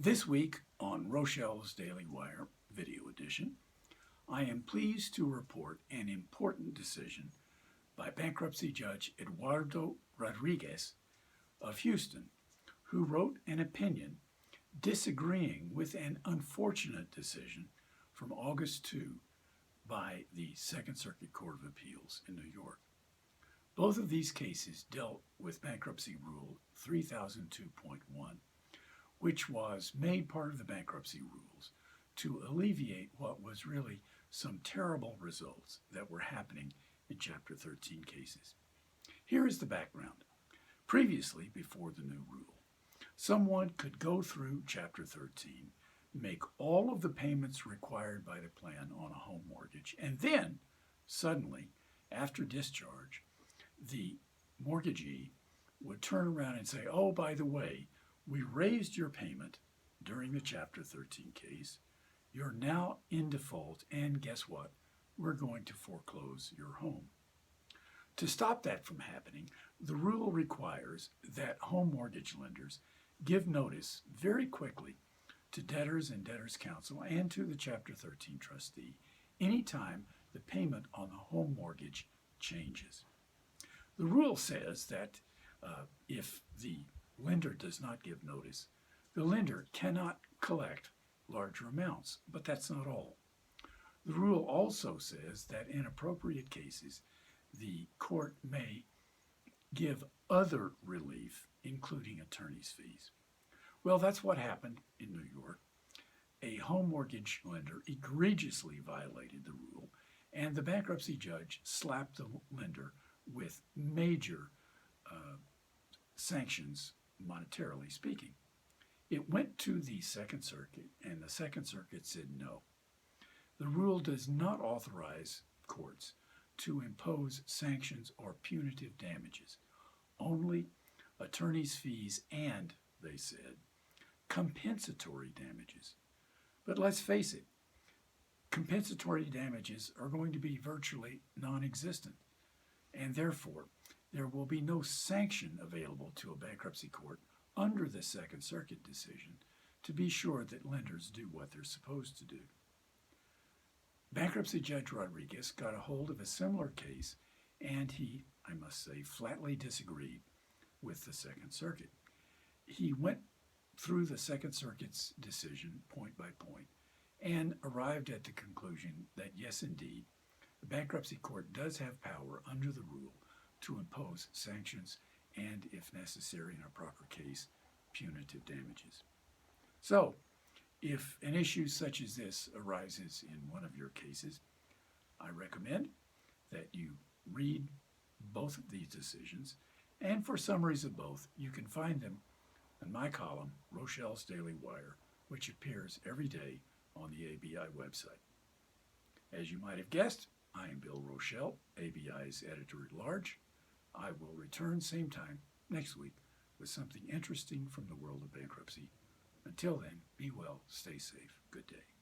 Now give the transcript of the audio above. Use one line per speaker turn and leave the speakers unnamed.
This week on Rochelle's Daily Wire Video Edition, I am pleased to report an important decision by Bankruptcy Judge Eduardo Rodriguez of Houston, who wrote an opinion disagreeing with an unfortunate decision from August 2 by the Second Circuit Court of Appeals in New York. Both of these cases dealt with Bankruptcy Rule 3002.1, which was made part of the bankruptcy rules to alleviate what was really some terrible results that were happening in Chapter 13 cases. Here is the background. Previously, before the new rule, someone could go through Chapter 13, make all of the payments required by the plan on a home mortgage, and then, suddenly, after discharge, the mortgagee would turn around and say, oh, by the way, we raised your payment during the Chapter 13 case. You're now in default, and guess what? We're going to foreclose your home. To stop that from happening, the rule requires that home mortgage lenders give notice very quickly to debtors and debtors' counsel and to the Chapter 13 trustee anytime the payment on the home mortgage changes. The rule says that if the lender does not give notice, the lender cannot collect larger amounts, but that's not all. The rule also says that in appropriate cases, the court may give other relief, including attorney's fees. Well, that's what happened in New York. A home mortgage lender egregiously violated the rule, and the bankruptcy judge slapped the lender with major sanctions, monetarily speaking. It went to the Second Circuit, and the Second Circuit said no. The rule does not authorize courts to impose sanctions or punitive damages, only attorney's fees and, they said, compensatory damages. But let's face it, compensatory damages are going to be virtually non-existent, and therefore there will be no sanction available to a bankruptcy court under the Second Circuit decision to be sure that lenders do what they're supposed to do. Bankruptcy Judge Rodriguez got a hold of a similar case, and he, I must say, flatly disagreed with the Second Circuit. He went through the Second Circuit's decision point by point and arrived at the conclusion that yes, indeed, the bankruptcy court does have power under the rule to impose sanctions and, if necessary in a proper case, punitive damages. So, if an issue such as this arises in one of your cases, I recommend that you read both of these decisions, and for summaries of both, you can find them in my column, Rochelle's Daily Wire, which appears every day on the ABI website. As you might have guessed, I am Bill Rochelle, ABI's editor-at-large. I will return same time next week with something interesting from the world of bankruptcy. Until then, be well, stay safe, good day.